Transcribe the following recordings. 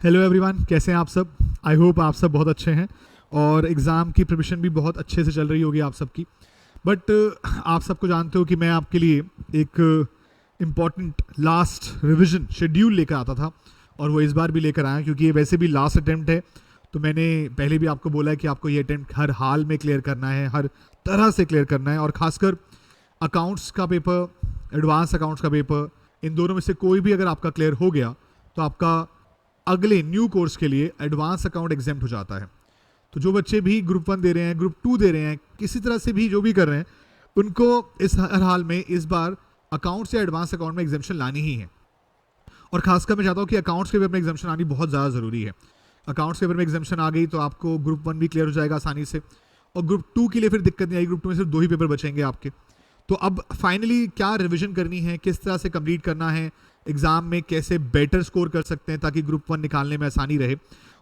Hello everyone, कैसे हैं आप सब। आई होप आप सब बहुत अच्छे हैं और एग्ज़ाम की प्रिपरेशन भी बहुत अच्छे से चल रही होगी आप सबकी। बट आप सबको जानते हो कि मैं आपके लिए एक इम्पॉर्टेंट लास्ट रिवीजन शेड्यूल लेकर आता था और वो इस बार भी लेकर आया क्योंकि ये वैसे भी लास्ट अटेम्प्ट है। तो मैंने पहले भी आपको बोला है कि आपको ये अटेम्प्ट हर हाल में क्लियर करना है, हर तरह से क्लियर करना है, और ख़ासकर अकाउंट्स का पेपर, एडवांस अकाउंट्स का पेपर, इन दोनों में से कोई भी अगर आपका क्लियर हो गया तो आपका अगले न्यू कोर्स के लिए एडवांस अकाउंट एग्जाम्प्ट हो जाता है। तो जो बच्चे भी ग्रुप 1 दे रहे हैं, ग्रुप 2 दे रहे हैं, किसी तरह से भी जो भी कर रहे हैं, उनको इस हर हाल में इस बार अकाउंट्स या एडवांस अकाउंट में एग्जाम्पशन लानी ही है। और खासकर मैं चाहता हूँ कि अकाउंट्स के पेपर में एग्जाम्पशन आनी बहुत ज़्यादा ज़रूरी है। अकाउंट्स के पेपर में एग्जाम्पशन आ गई तो आपको ग्रुप 1 भी क्लियर हो जाएगा आसानी से, और ग्रुप 2 के लिए फिर दिक्कत नहीं आएगी। ग्रुप 2 में सिर्फ 2 ही पेपर बचेंगे आपके। तो अब फाइनली क्या रिवीजन करनी है, किस तरह से कंप्लीट करना है, एग्जाम में कैसे बेटर स्कोर कर सकते हैं ताकि ग्रुप 1 निकालने में आसानी रहे,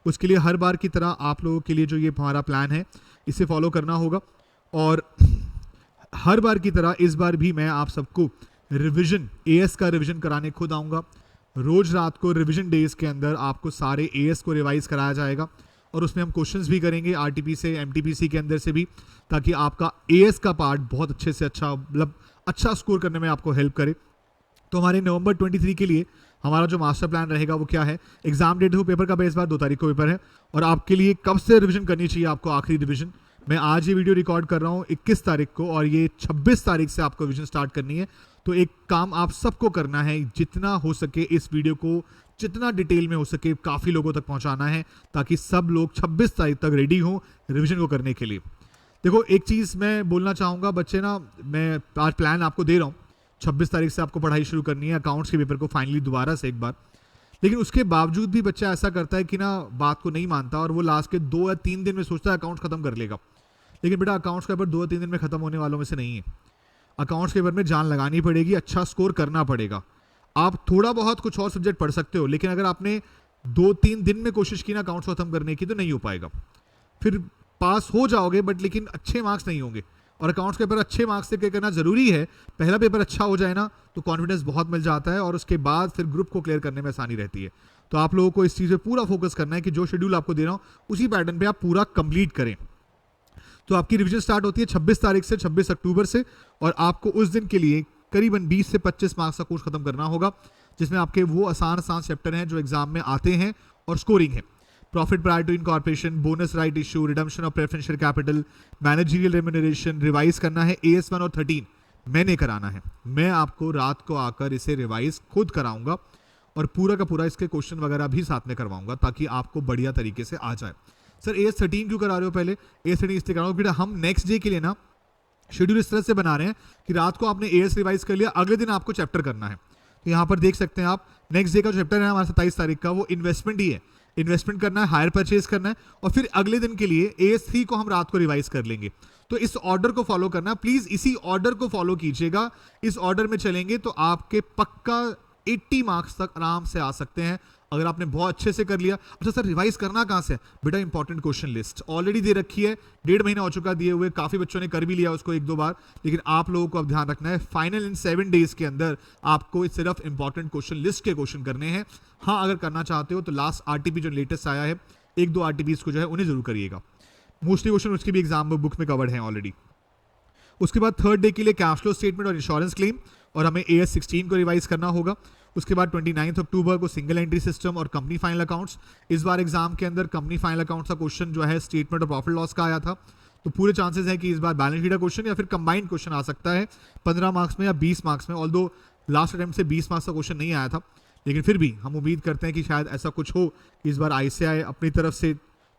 उसके लिए हर बार की तरह आप लोगों के लिए जो ये हमारा प्लान है इसे फॉलो करना होगा। और हर बार की तरह इस बार भी मैं आप सबको रिवीजन, एएस का रिवीजन कराने खुद आऊँगा। रोज रात को रिवीजन डेज के अंदर आपको सारे एएस को रिवाइज कराया जाएगा और उसमें हम क्वेश्चंस भी करेंगे आरटीपी से, एमटीपीसी के अंदर से भी, ताकि आपका एएस का पार्ट बहुत अच्छे से अच्छा, मतलब अच्छा स्कोर करने में आपको हेल्प करे। तो हमारे नवंबर 23 के लिए हमारा जो मास्टर प्लान रहेगा वो क्या है। एग्जाम डेट हो पेपर का इस बार 2 तारीख को पेपर है, और आपके लिए कब से रिवीजन करनी चाहिए आपको, आखिरी रिवीजन मैं आज ये वीडियो रिकॉर्ड कर रहा हूँ 21 तारीख को, और ये 26 तारीख से आपको रिवीजन स्टार्ट करनी है। तो एक काम आप सबको करना है, जितना हो सके इस वीडियो को जितना डिटेल में हो सके काफ़ी लोगों तक पहुंचाना है, ताकि सब लोग 26 तारीख तक रेडी हों रिवीजन को करने के लिए। देखो, एक चीज़ मैं बोलना चाहूँगा बच्चे ना, मैं आज प्लान आपको दे रहा हूँ 26 तारीख से आपको पढ़ाई शुरू करनी है अकाउंट्स के पेपर को फाइनली दोबारा से एक बार। लेकिन उसके बावजूद भी बच्चा ऐसा करता है कि ना बात को नहीं मानता और वो लास्ट के 2 या 3 दिन में सोचता है अकाउंट्स खत्म कर लेगा। लेकिन बेटा, अकाउंट्स का पेपर 2 या 3 दिन में खत्म होने वालों में से नहीं है। अकाउंट्स के पेपर में जान लगानी पड़ेगी, अच्छा स्कोर करना पड़ेगा। आप थोड़ा बहुत कुछ और सब्जेक्ट पढ़ सकते हो, लेकिन अगर आपने 2-3 दिन में कोशिश की ना अकाउंट्स खत्म करने की तो नहीं हो पाएगा। फिर पास हो जाओगे बट लेकिन अच्छे मार्क्स नहीं होंगे। और अकाउंट्स के पेपर अच्छे मार्क्स से करना जरूरी है। पहला पेपर अच्छा हो जाए ना तो कॉन्फिडेंस बहुत मिल जाता है, और उसके बाद फिर ग्रुप को क्लियर करने में आसानी रहती है। तो आप लोगों को इस चीज़ पे पूरा फोकस करना है कि जो शेड्यूल आपको दे रहा हूँ उसी पैटर्न पे आप पूरा कंप्लीट करें। तो आपकी रिवीजन स्टार्ट होती है 26 तारीख से, 26 अक्टूबर से, और आपको उस दिन के लिए करीबन 20 से 25 मार्क्स का कोर्स खत्म करना होगा, जिसमें आपके वो आसान आसान चैप्टर हैं जो एग्जाम में आते हैं और स्कोरिंग है। Profit prior to incorporation, bonus right issue, redemption of preferential capital, managerial remuneration, revise करना है AS 1 और 13 मैंने कराना है। मैं आपको रात को आकर इसे रिवाइज खुद कराऊंगा और पूरा का पूरा इसके क्वेश्चन वगैरह भी साथ में करवाऊंगा ताकि आपको बढ़िया तरीके से आ जाए। सर AS 13 क्यों करा रहे हो? पहले AS 13 इसलिए करा रहा हूँ बेटा, हम नेक्स्ट डे के लिए ना शेड्यूल इस तरह से बना रहे हैं कि रात को आपने AS रिवाइज कर लिया, अगले दिन आपको चैप्टर करना है। तो यहाँ पर देख सकते हैं आप, नेक्स्ट डे का जो चैप्टर है हमारा 27 तारीख का, वो इन्वेस्टमेंट ही है। इन्वेस्टमेंट करना है, हायर परचेज करना है, और फिर अगले दिन के लिए AS 3 को हम रात को रिवाइज कर लेंगे। तो इस ऑर्डर को फॉलो करना, प्लीज इसी ऑर्डर को फॉलो कीजिएगा। इस ऑर्डर में चलेंगे तो आपके पक्का 80 मार्क्स तक आराम से आ सकते हैं अगर आपने बहुत अच्छे से कर लिया। अच्छा सर, रिवाइज करना कहां से? बेटा, इंपॉर्टेंट क्वेश्चन लिस्ट ऑलरेडी दे रखी है, 1.5 महीना हो चुका दिए हुए, काफी बच्चों ने कर भी लिया उसको 1-2 बार। लेकिन आप लोगों को अब ध्यान रखना है, फाइनल इन 7 डेज के अंदर आपको सिर्फ इंपॉर्टेंट क्वेश्चन लिस्ट के क्वेश्चन करने हैं। हाँ, अगर करना चाहते हो तो लास्ट आरटीपी जो लेटेस्ट आया है, 1-2 आरटीपीज को जो है उन्हें जरूर करिएगा। मोस्टली क्वेश्चन उसके भी एग्जाम बुक में कवर्ड है ऑलरेडी। उसके बाद थर्ड डे के लिए कैश फ्लो स्टेटमेंट और इंश्योरेंस क्लेम, और हमें AS 16 को रिवाइज करना होगा। उसके बाद 29 अक्टूबर को सिंगल एंट्री सिस्टम और कंपनी फाइनल अकाउंट्स। इस बार एग्जाम के अंदर कंपनी फाइनल अकाउंट्स का क्वेश्चन जो है स्टेटमेंट और प्रॉफिट लॉस का आया था, तो पूरे चांसेस है कि इस बार बैलेंस शीट का क्वेश्चन या फिर कंबाइंड क्वेश्चन आ सकता है 15 मार्क्स में या 20 मार्क्स में। ऑल्दो लास्ट अटेम्प्ट से 20 मार्क्स का क्वेश्चन नहीं आया था, लेकिन फिर भी हम उम्मीद करते हैं कि शायद ऐसा कुछ हो कि इस बार ICAI अपनी तरफ से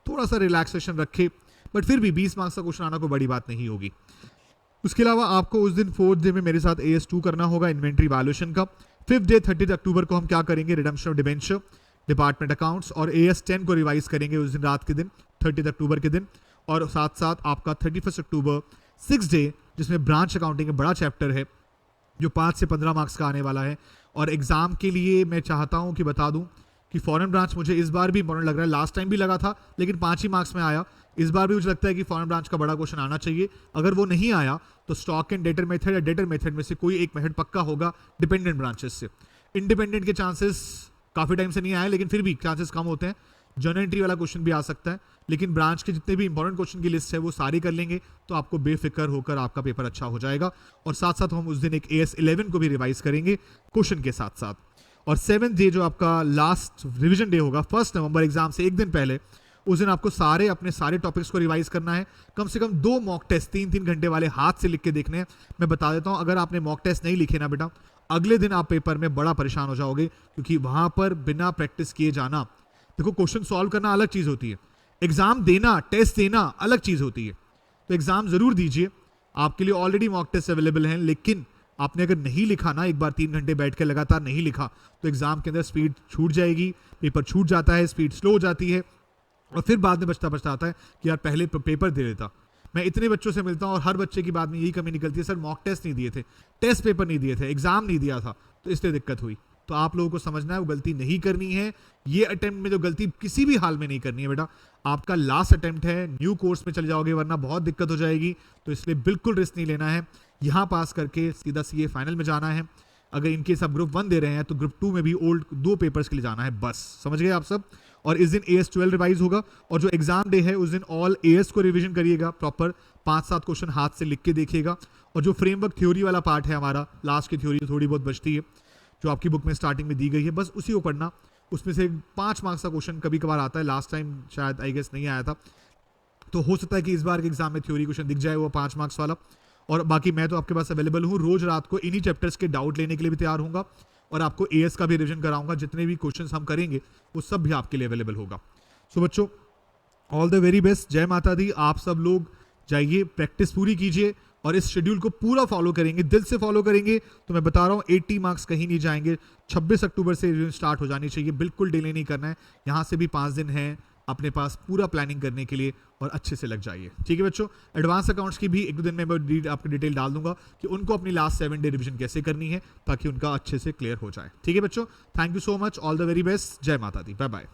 थोड़ा सा रिलैक्सेशन रखे, बट फिर भी 20 मार्क्स का क्वेश्चन आना कोई बड़ी बात नहीं होगी। उसके अलावा आपको उस दिन 4th डे में मेरे साथ AS 2 करना होगा इन्वेंट्री वैल्यूएशन का। 5th डे 30 अक्टूबर को हम क्या करेंगे? Redemption of debenture, department accounts, और AS 10 को रिवाइज करेंगे उस दिन रात के दिन, 30 अक्टूबर के दिन। और साथ साथ आपका 31 अक्टूबर 6th डे, जिसमें ब्रांच अकाउंटिंग का बड़ा चैप्टर है जो 5 से 15 मार्क्स का आने वाला है। और एग्जाम के लिए मैं चाहता हूं कि बता दूं कि फॉरेन ब्रांच मुझे इस बार भी इंपॉर्टेंट लग रहा है। लास्ट टाइम भी लगा था लेकिन 5 ही मार्क्स में आया। इस बार भी मुझे लगता है कि फॉरेन ब्रांच का बड़ा क्वेश्चन आना चाहिए। अगर वो नहीं आया तो स्टॉक एंड डेटर मेथड या डेटर मेथड में से कोई एक मेथड पक्का होगा डिपेंडेंट ब्रांचेस से। इंडिपेंडेंट के चांसेस काफ़ी टाइम से नहीं आया, लेकिन फिर भी चांसेस कम होते हैं। जर्नल एंट्री वाला क्वेश्चन भी आ सकता है, लेकिन ब्रांच के जितने भी इंपॉर्टेंट क्वेश्चन की लिस्ट है वो सारी कर लेंगे तो आपको बेफिक्र होकर आपका पेपर अच्छा हो जाएगा। और साथ साथ हम उस दिन एक AS11 को भी रिवाइज करेंगे क्वेश्चन के साथ साथ। और 7th डे जो आपका लास्ट रिविजन डे होगा 1 नवंबर एग्जाम से एक दिन पहले, उस दिन आपको अपने सारे टॉपिक्स को रिवाइज करना है। कम से कम 2 मॉक टेस्ट 3-3 घंटे वाले हाथ से लिख के देखने हैं। मैं बता देता हूं, अगर आपने मॉक टेस्ट नहीं लिखे ना बेटा, अगले दिन आप पेपर में बड़ा परेशान हो जाओगे, क्योंकि वहां पर बिना प्रैक्टिस किए जाना, देखो क्वेश्चन सॉल्व करना अलग चीज होती है, एग्जाम देना, टेस्ट देना अलग चीज होती है। तो एग्जाम जरूर दीजिए, आपके लिए ऑलरेडी मॉक टेस्ट अवेलेबल हैं, लेकिन आपने अगर नहीं लिखा ना, एक बार 3 घंटे बैठ के लगातार नहीं लिखा, तो एग्जाम के अंदर स्पीड छूट जाएगी, पेपर छूट जाता है, स्पीड स्लो हो जाती है, और फिर बाद में बचता बचता आता है कि यार पहले पेपर दे लेता। मैं इतने बच्चों से मिलता हूं और हर बच्चे की बाद में यही कमी निकलती है, सर मॉक टेस्ट नहीं दिए थे, टेस्ट पेपर नहीं दिए थे, एग्जाम नहीं दिया था, तो इसलिए दिक्कत हुई। तो आप लोगों को समझना है वो गलती नहीं करनी है। ये अटेम्प्ट में जो गलती किसी भी हाल में नहीं करनी है बेटा, आपका लास्ट अटेम्प्ट है, न्यू कोर्स में चले जाओगे वरना बहुत दिक्कत हो जाएगी। तो इसलिए बिल्कुल रिस्क नहीं लेना है, यहाँ पास करके सीधा CA फाइनल में जाना है। अगर इनकेस आप ग्रुप 1 दे रहे हैं तो ग्रुप 2 में भी ओल्ड 2 पेपर्स के लिए जाना है, बस समझ गए आप सब। और इस दिन AS12 रिवाइज होगा, और जो एग्जाम डे है उस दिन ऑल AS को रिवीजन करिएगा, प्रॉपर 5-7 क्वेश्चन हाथ से लिख के देखिएगा। और जो फ्रेमवर्क थ्योरी वाला पार्ट है हमारा, लास्ट की थ्योरी थोड़ी बहुत बचती है जो आपकी बुक में स्टार्टिंग में दी गई है, बस उसी को पढ़ना। उसमें से 5 मार्क्स का क्वेश्चन कभी कभार आता है, लास्ट टाइम शायद आई गेस नहीं आया था, तो हो सकता है कि इस बार के एग्जाम में थ्योरी क्वेश्चन दिख जाए वो 5 मार्क्स वाला। और बाकी मैं तो आपके पास अवेलेबल हूँ, रोज रात को इन्हीं चैप्टर्स के डाउट लेने के लिए भी तैयार होऊंगा, और आपको AS का भी रिविजन कराऊंगा। जितने भी क्वेश्चंस हम करेंगे वो सब भी आपके लिए अवेलेबल होगा। सो बच्चों, ऑल द वेरी बेस्ट, जय माता दी। आप सब लोग जाइए, प्रैक्टिस पूरी कीजिए, और इस शेड्यूल को पूरा फॉलो करेंगे, दिल से फॉलो करेंगे तो मैं बता रहा हूँ 80 मार्क्स कहीं नहीं जाएंगे। 26 अक्टूबर से रिविजन स्टार्ट हो जानी चाहिए, बिल्कुल डिले नहीं करना है। यहाँ से भी 5 दिन है अपने पास पूरा प्लानिंग करने के लिए, और अच्छे से लग जाइए, ठीक है बच्चों। एडवांस अकाउंट्स की भी 1-2 दिन में मैं आपको डिटेल डाल दूंगा कि उनको अपनी लास्ट 7 डे रिविजन कैसे करनी है, ताकि उनका अच्छे से क्लियर हो जाए, ठीक है बच्चों। Thank you so much, all the very best, जय माता दी, बाय बाय।